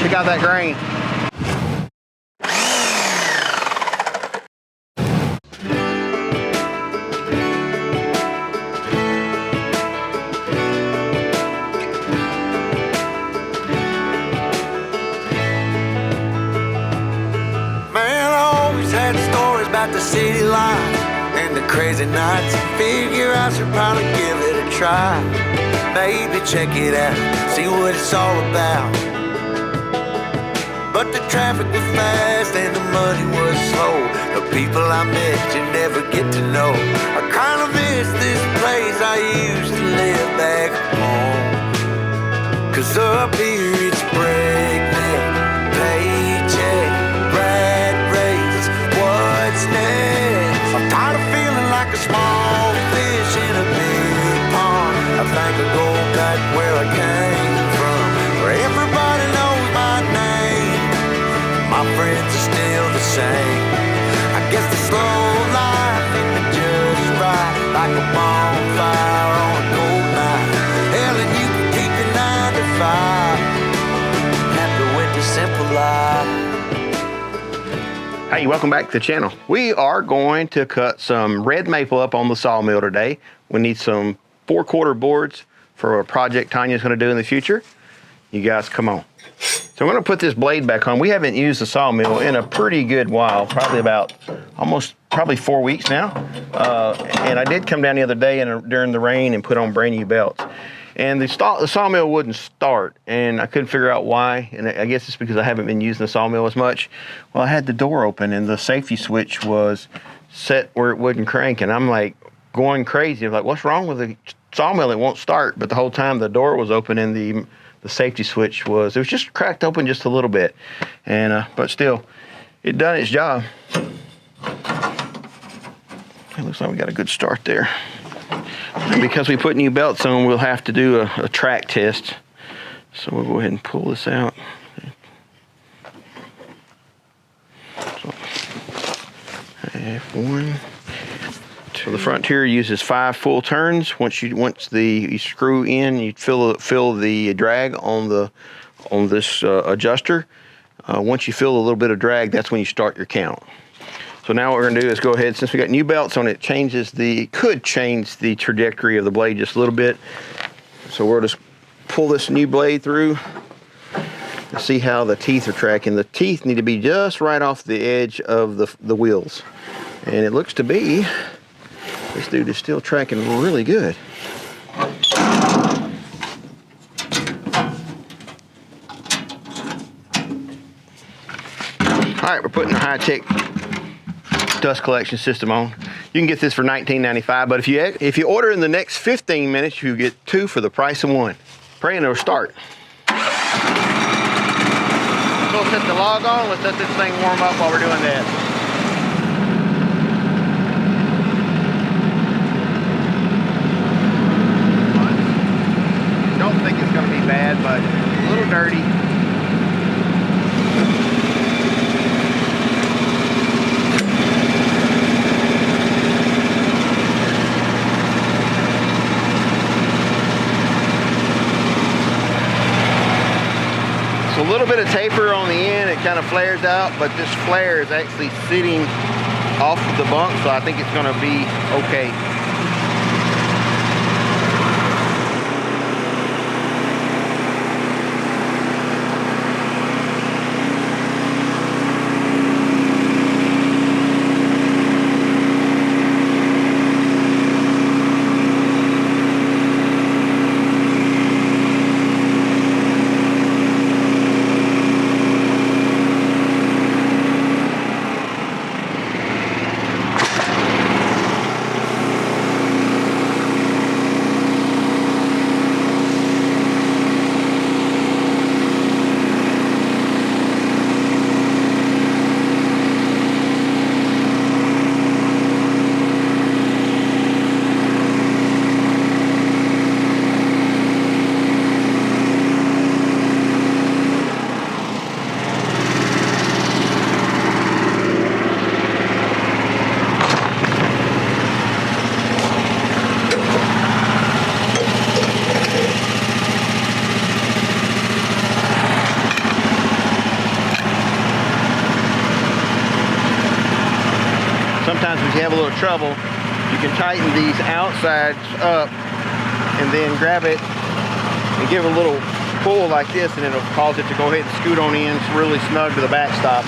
Check out that grain. The city life and the crazy nights. Figure I should probably give it a try. Maybe check it out, see what it's all about. But the traffic was fast and the money was slow. The people I met you never get to know. I kinda miss this place I used to live back home. Cause up here it's breakneck, paycheck, rat race. What's next? I'm tired of feeling like a small fish in a big pond. I think I'll go back where I came from, where everybody knows my name. My friends are still the same. I guess the slow life hit me just right, like a bonfire on a cold night. Hell, and you can keep your 9 to 5. Happy with the simple life. Hey, welcome back to the channel. We are going to cut some red maple up on the sawmill today. We need some 4/4 boards for a project Tanya's going to do in the future. You guys come on. So I'm going to put this blade back on. We haven't used the sawmill in a pretty good while, probably 4 weeks now. And I did come down the other day during the rain and put on brand new belts. And the sawmill wouldn't start, and I couldn't figure out why. And I guess it's because I haven't been using the sawmill as much. Well, I had the door open, and the safety switch was set where it wouldn't crank, and I'm like going crazy. I'm like, what's wrong with the sawmill? It won't start. But the whole time the door was open, and the safety switch was just cracked open just a little bit. And but still, it done its job. It looks like we got a good start there. And because we put new belts on, we'll have to do a track test. So we'll go ahead and pull this out. So, F1. So the front here uses 5 full turns. Once you screw in, you feel the drag on this adjuster. Once you feel a little bit of drag, that's when you start your count. So now what we're gonna do is go ahead, since we got new belts on it, could change the trajectory of the blade just a little bit. So we'll just pull this new blade through and see how the teeth are tracking. The teeth need to be just right off the edge of the wheels. And it looks to be, this dude is still tracking really good. All right, we're putting the high-tech dust collection system on. You can get this for $19.95, but if you order in the next 15 minutes, you get 2 for the price of 1. Praying it'll start. We'll set the log on. Let's let this thing warm up while we're doing that. Don't think it's going to be bad, but a little dirty. A little bit of taper on the end, it kind of flares out, but this flare is actually sitting off of the bunk, so I think it's going to be okay. sometimes if you have a little trouble, you can tighten these outsides up and then grab it and give it a little pull like this, and it'll cause it to go ahead and scoot on in. It's really snug to the backstop.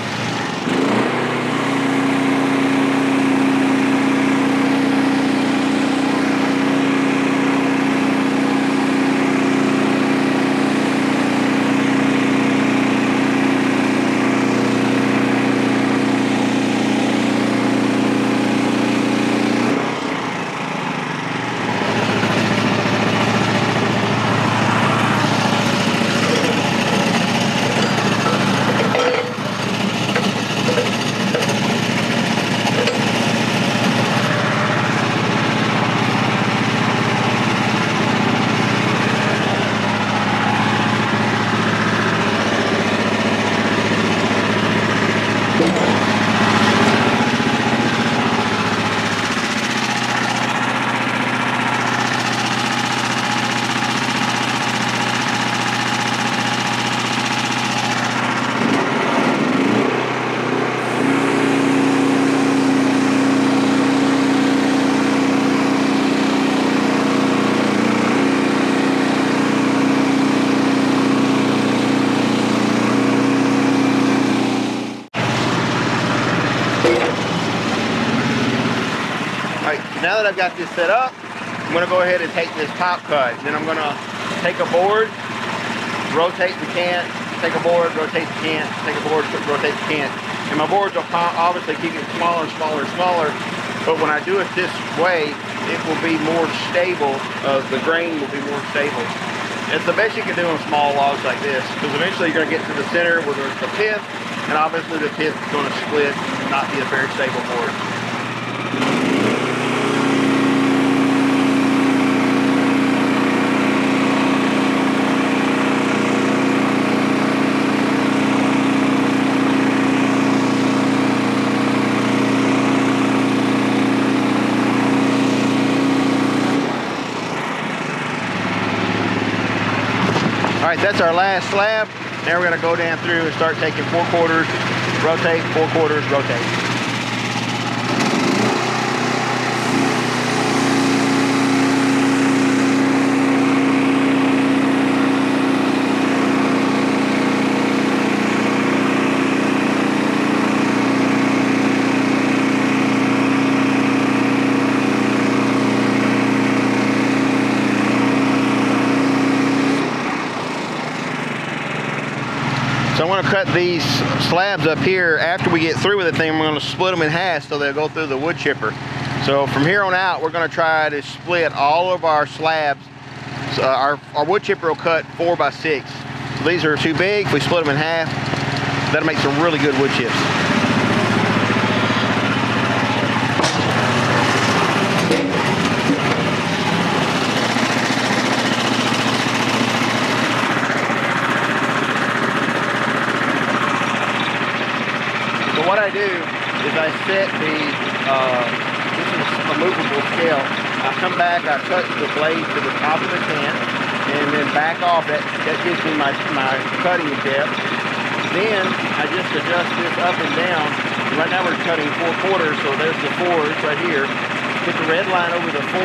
Now that I've got this set up, I'm going to go ahead and take this top cut. Then I'm going to take a board, rotate the cant, take a board, rotate the cant, take a board, rotate the cant. And my boards will obviously keep it smaller and smaller and smaller, but when I do it this way, it will be more stable. The grain will be more stable. It's the best you can do on small logs like this, because eventually you're going to get to the center where there's the pith, and obviously the pith is going to split and not be a very stable board. All right, that's our last slab. Now we're going to go down through and start taking 4/4, rotate, 4/4, rotate. So I'm going to cut these slabs up here. After we get through with the thing, I'm going to split them in half so they'll go through the wood chipper. So from here on out, we're going to try to split all of our slabs. So our wood chipper will cut 4 by 6. So these are too big. If we split them in half, that'll make some really good wood chips. What I do is I set the, this is a movable scale. I come back, I touch the blade to the top of the can, and then back off. That gives me my cutting depth. Then I just adjust this up and down. Right now we're cutting 4/4, so there's the 4, it's right here. Put the red line over the 4.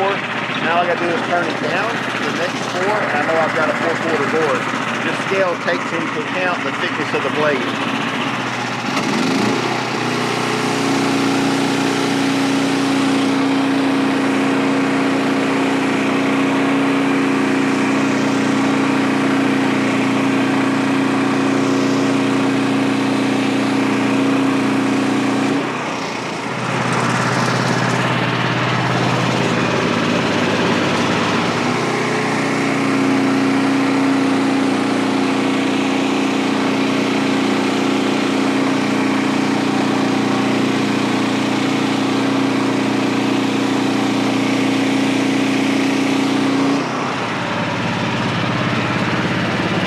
Now all I gotta do is turn it down to the next 4, and I know I've got a 4/4 board. This scale takes into account the thickness of the blade.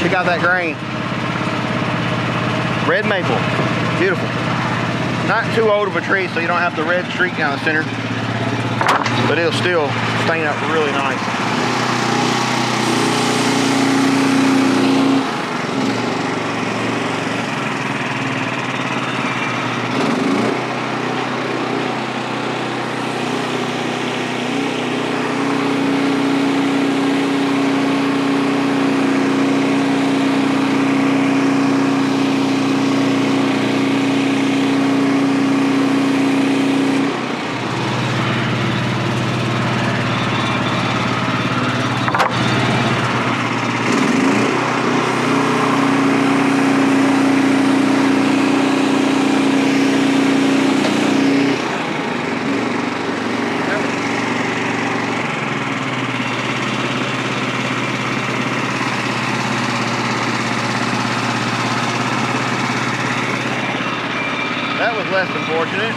Check out that grain. Red maple, beautiful. Not too old of a tree, so you don't have the red streak down the center, but it'll still stain up really nice. less than fortunate.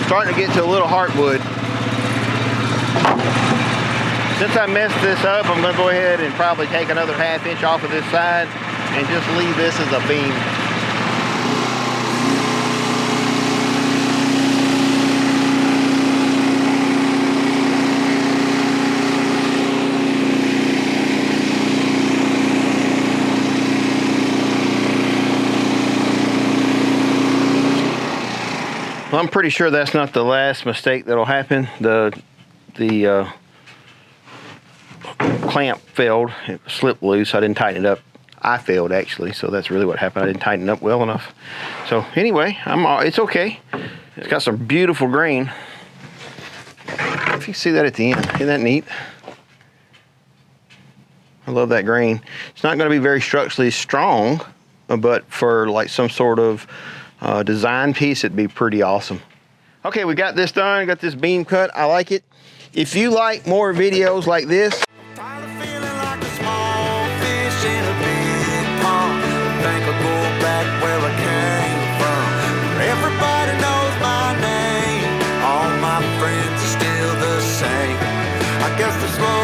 Starting to get to a little heartwood. Since I messed this up, I'm going to go ahead and probably take another 1/2 inch off of this side and just leave this as a beam. Well, I'm pretty sure that's not the last mistake that'll happen. The clamp failed. It slipped loose. I didn't tighten it up. I failed actually, so that's really what happened. I didn't tighten it up well enough. So anyway, it's okay. It's got some beautiful grain. If you see that at the end, isn't that neat? I love that grain. It's not going to be very structurally strong, but for like some sort of design piece, it'd be pretty awesome. Okay, we got this done. Got this beam cut. I like it. If you like more videos like this, Tired of feeling like a small fish in a big pond. Think I'll go back where I came from, where everybody knows my name. All my friends are still the same. I guess the slow